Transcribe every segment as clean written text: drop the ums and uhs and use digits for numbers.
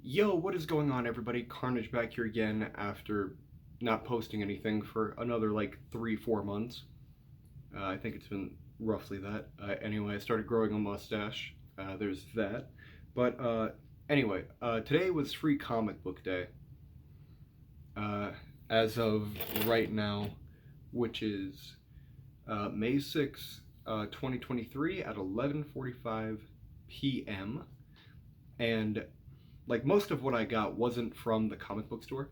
Yo, what is going on, everybody? Carnage back here again after not posting anything for another like 3, 4 months. I think it's been roughly that. Anyway, I started growing a mustache. There's that. But today was Free Comic Book Day. Uh, as of right now, which is May 6th, 2023 at 11:45 p.m. And like most of what I got wasn't from the comic book store,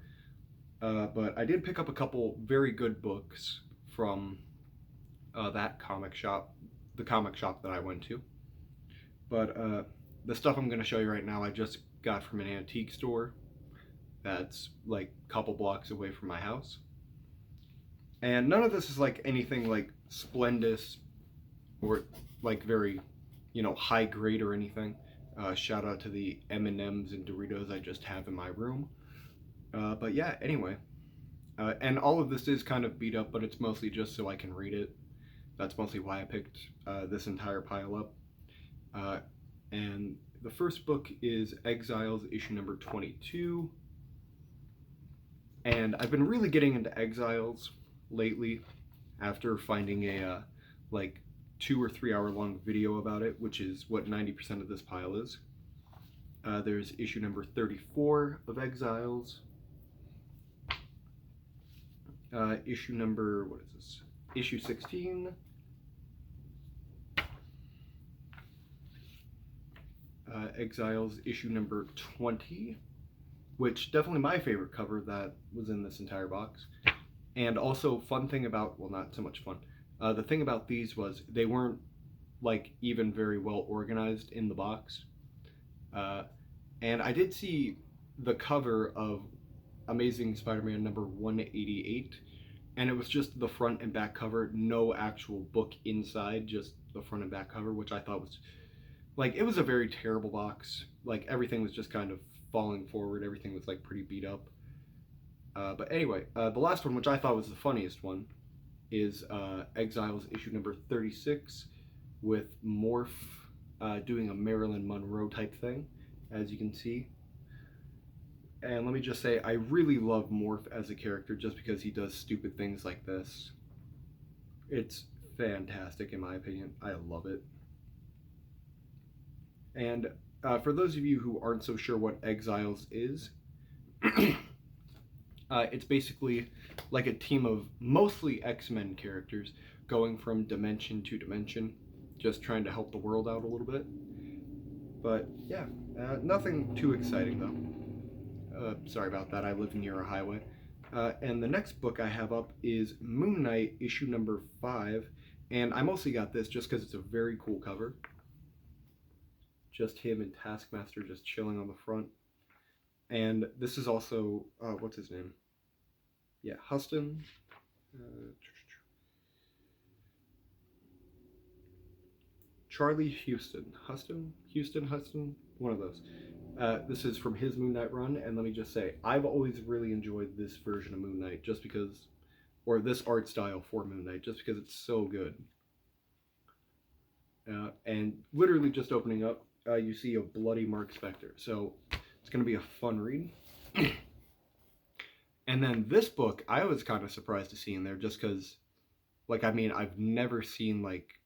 but I did pick up a couple very good books from that comic shop, the comic shop that I went to. But the stuff I'm going to show you right now, I just got from an antique store that's like a couple blocks away from my house. And none of this is like anything like splendid or like very, high grade or anything. Shout out to the M&Ms and Doritos I just have in my room. But yeah, anyway. And all of this is kind of beat up, but it's mostly just so I can read it. That's mostly why I picked this entire pile up. And the first book is Exiles, issue number 22. And I've been really getting into Exiles lately after finding a like 2 or 3 hour long video about it, which is what 90% of this pile is. There's issue number 34 of Exiles. Issue number, what is this? Issue 16. Exiles, issue number 20, which definitely my favorite cover that was in this entire box. And also, fun thing about, well, not so much fun. The thing about these was they weren't like even very well organized in the box. And I did see the cover of Amazing Spider-Man number 188, and it was just the front and back cover, no actual book inside, just the front and back cover, which I thought was like, it was a very terrible box. Like, everything was just kind of falling forward, everything was like pretty beat up. But anyway, the last one, which I thought was the funniest one, is Exiles issue number 36, with Morph doing a Marilyn Monroe type thing, as you can see. And let me just say, I really love Morph as a character just because he does stupid things like this. It's fantastic in my opinion. I love it. And for those of you who aren't so sure what Exiles is, it's basically like a team of mostly X-Men characters going from dimension to dimension, just trying to help the world out a little bit. But yeah, nothing too exciting though. Sorry about that, I live near a highway. And the next book I have up is Moon Knight, issue number 5. And I mostly got this just because it's a very cool cover. Just him and Taskmaster just chilling on the front. And this is also, what's his name? Yeah, Huston. Charlie Houston. Huston? One of those. This is from his Moon Knight run, and let me just say, I've always really enjoyed this version of Moon Knight just because, or this art style for Moon Knight, just because it's so good. And literally just opening up, you see a bloody Mark Spector. So it's going to be a fun read. And then this book, I was kind of surprised to see in there just because, like, I mean, I've never seen, like,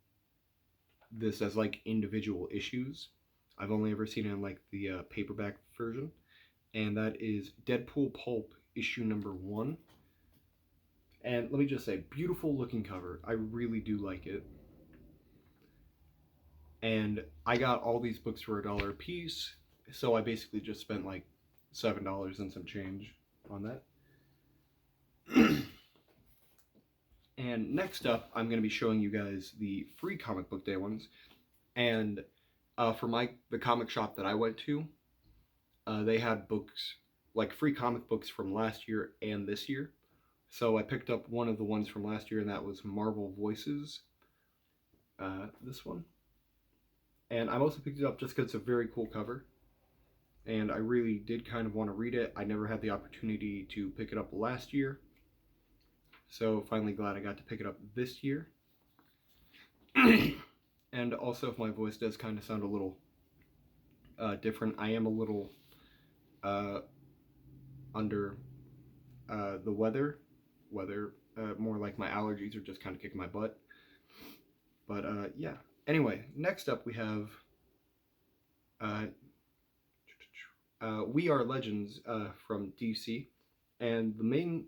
this as, like, individual issues. I've only ever seen it in, like, the paperback version. And that is Deadpool Pulp, issue number 1. And let me just say, beautiful looking cover. I really do like it. And I got all these books for $1 a piece, so I basically just spent like $7 and some change on that. And next up, I'm going to be showing you guys the Free Comic Book Day ones. And for the comic shop that I went to, they had books, like free comic books from last year and this year. So I picked up one of the ones from last year, and that was Marvel Voices. This one. And I also picked it up just because it's a very cool cover. And I really did kind of want to read it. I never had the opportunity to pick it up last year. So finally glad I got to pick it up this year. And also, if my voice does kind of sound a little different, I am a little uh, under the weather. More like my allergies are just kind of kicking my butt. But yeah. Anyway, next up we have uh, We Are Legends from DC, and the main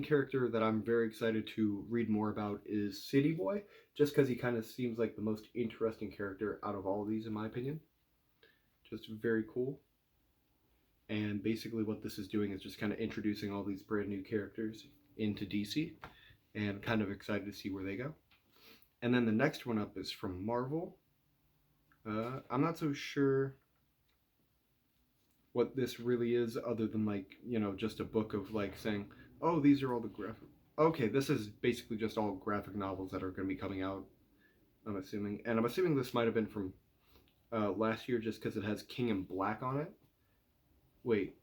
character that I'm very excited to read more about is City Boy, just because he kind of seems like the most interesting character out of all of these, in my opinion. Just very cool. And basically, what this is doing is just kind of introducing all these brand new characters into DC, and kind of excited to see where they go. And then the next one up is from Marvel. I'm not so sure what this really is, other than like, just a book of like saying, oh, these are all the graphic. Okay, this is basically just all graphic novels that are going to be coming out, I'm assuming. And I'm assuming this might have been from last year just because it has King in Black on it. Wait,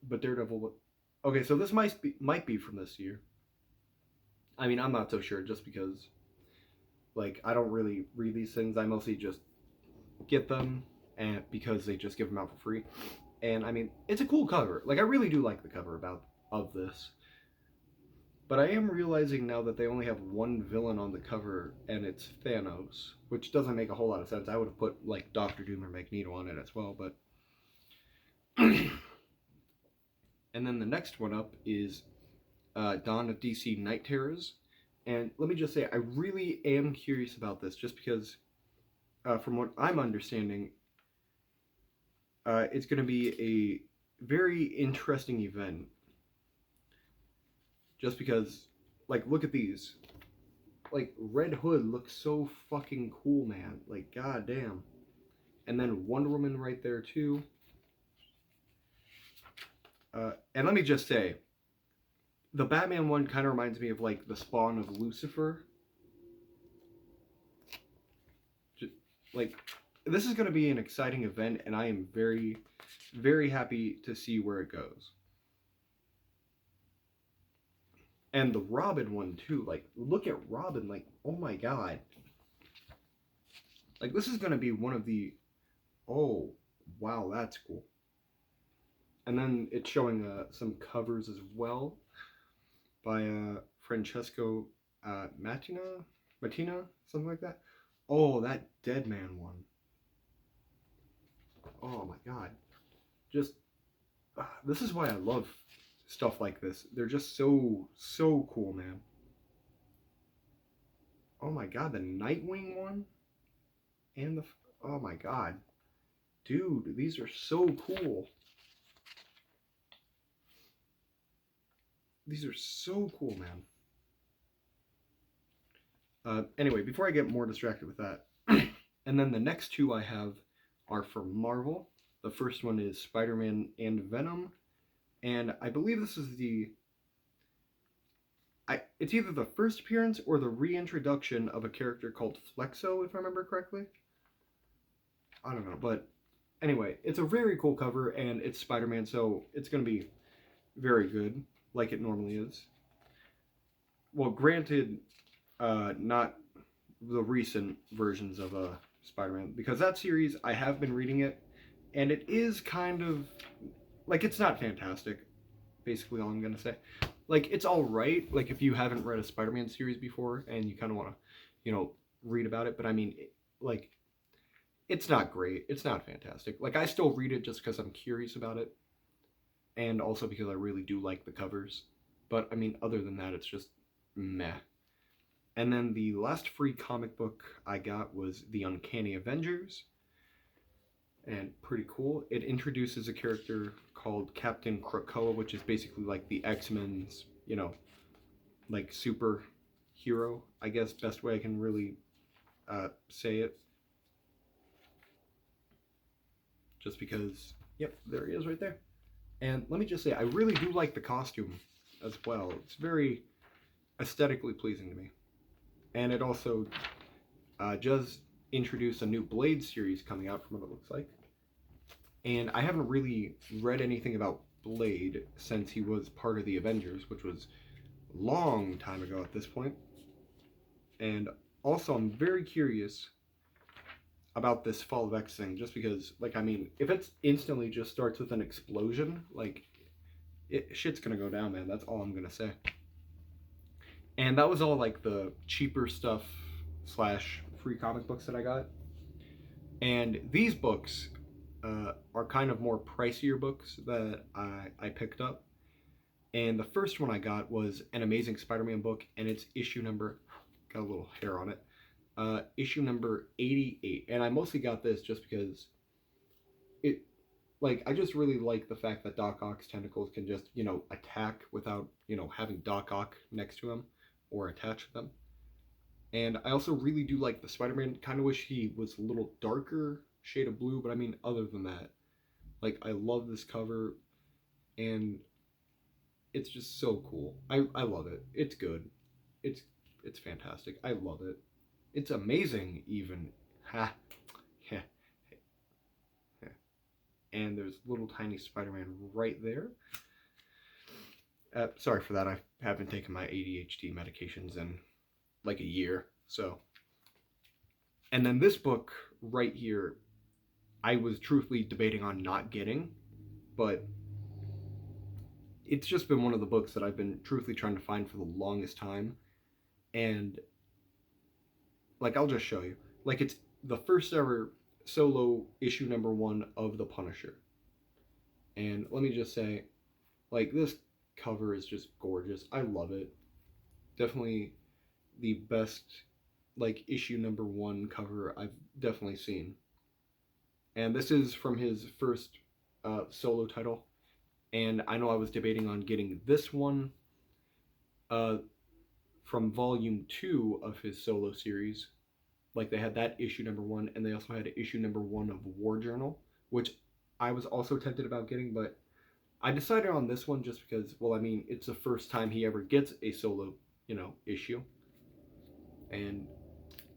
but Daredevil. Okay, so this might be from this year. I mean, I'm not so sure just because, like, I don't really read these things. I mostly just get them and because they just give them out for free. And I mean, it's a cool cover. Like, I really do like the cover of this. But I am realizing now that they only have one villain on the cover, and it's Thanos, which doesn't make a whole lot of sense. I would have put like Doctor Doom or Magneto on it as well, but. And then the next one up is Dawn of DC Night Terrors. And let me just say, I really am curious about this, just because, from what I'm understanding, it's going to be a very interesting event. Just because, like, look at these. Like, Red Hood looks so fucking cool, man. Like, goddamn. And then Wonder Woman right there, too. And let me just say, the Batman one kind of reminds me of, like, the spawn of Lucifer. Just, like, this is going to be an exciting event, and I am very, very happy to see where it goes. And the Robin one, too. Like, look at Robin. Like, oh my god. Like, this is going to be one of the... Oh, wow, that's cool. And then it's showing some covers as well by Francesco Mattina, something like that. Oh, that Deadman one. Oh my god. Just, this is why I love stuff like this. They're just so cool, man. Oh my god, the Nightwing one? And the, oh my god. Dude, these are so cool. These are so cool, man. Anyway, before I get more distracted with that, and then the next two I have are from Marvel. The first one is Spider-Man and Venom, and I believe this is it's either the first appearance or the reintroduction of a character called Flexo, if I remember correctly. I don't know, but anyway, it's a very cool cover, and it's Spider-Man, so it's going to be very good, like it normally is. Well, granted, not the recent versions of Spider-Man, because that series, I have been reading it, and it is kind of, like, it's not fantastic, basically all I'm going to say. Like, it's alright, like, if you haven't read a Spider-Man series before, and you kind of want to, read about it, but I mean, like, it's not great, it's not fantastic. Like, I still read it just because I'm curious about it, and also because I really do like the covers, but, I mean, other than that, it's just meh. And then the last free comic book I got was The Uncanny Avengers. And pretty cool. It introduces a character called Captain Krakoa, which is basically like the X-Men's, like superhero, I guess, best way I can really say it. Just because, yep, there he is right there. And let me just say, I really do like the costume as well. It's very aesthetically pleasing to me. And it also just introduced a new Blade series coming out from what it looks like. And I haven't really read anything about Blade since he was part of the Avengers, which was a long time ago at this point. And also, I'm very curious. about this Fall of X thing, just because, like, I mean, if it's instantly just starts with an explosion, like, shit's gonna go down, man. That's all I'm gonna say. And that was all, like, the cheaper stuff slash free comic books that I got. And these books are kind of more pricier books that I picked up. And the first one I got was an Amazing Spider-Man book, and it's issue number, got a little hair on it, issue number 88. And I mostly got this just because it, like, I just really like the fact that Doc Ock's tentacles can just, you know, attack without, you know, having Doc Ock next to him or attached to them. And I also really do like the Spider-Man. Kind of wish he was a little darker shade of blue, but I mean, other than that, like, I love this cover, and it's just so cool. I love it. It's good. It's fantastic. I love it. It's amazing, even. Ha. Yeah. Yeah. And there's little tiny Spider-Man right there. Sorry for that. I haven't taken my ADHD medications in like a year, so. And then this book right here, I was truthfully debating on not getting, but it's just been one of the books that I've been truthfully trying to find for the longest time. And, like, I'll just show you. Like, it's the first ever solo issue number 1 of The Punisher. And let me just say, like, this cover is just gorgeous. I love it. Definitely the best, like, issue number 1 cover I've definitely seen. And this is from his first solo title. And I know I was debating on getting this one from volume 2 of his solo series. Like, they had that issue number 1, and they also had issue number 1 of War Journal, which I was also tempted about getting, but I decided on this one just because, well, I mean, it's the first time he ever gets a solo, you know, issue. And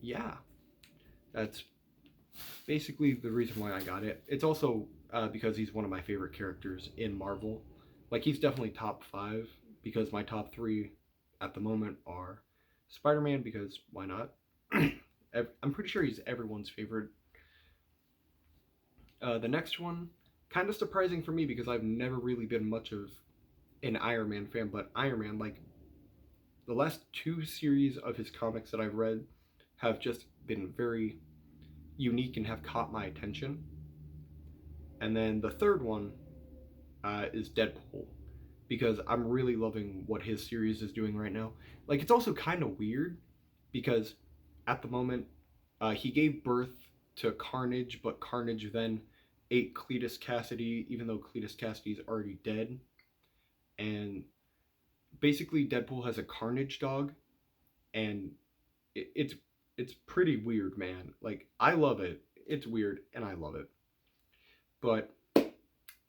yeah, that's basically the reason why I got it. It's also because he's one of my favorite characters in Marvel. Like, he's definitely top 5, because my top 3 at the moment are Spider-Man, because why not? I'm pretty sure he's everyone's favorite. The next one, kind of surprising for me, because I've never really been much of an Iron Man fan, but Iron Man, like, the last 2 series of his comics that I've read have just been very unique and have caught my attention. And then the third one is Deadpool, because I'm really loving what his series is doing right now. Like, it's also kind of weird, because at the moment, he gave birth to Carnage, but Carnage then ate Cletus Cassidy, even though Cletus Cassidy's already dead. And basically, Deadpool has a Carnage dog, and it's pretty weird, man. Like, I love it. It's weird, and I love it. But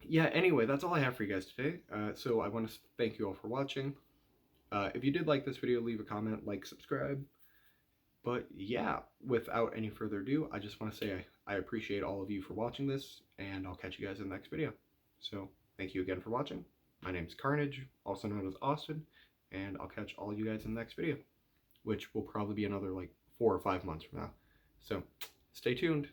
yeah, anyway, that's all I have for you guys today. So I want to thank you all for watching. If you did like this video, leave a comment, like, subscribe. But yeah, without any further ado, I just want to say I appreciate all of you for watching this, and I'll catch you guys in the next video. So thank you again for watching. My name's Carnage, also known as Austin, and I'll catch all you guys in the next video, which will probably be another like 4 or 5 months from now. So stay tuned.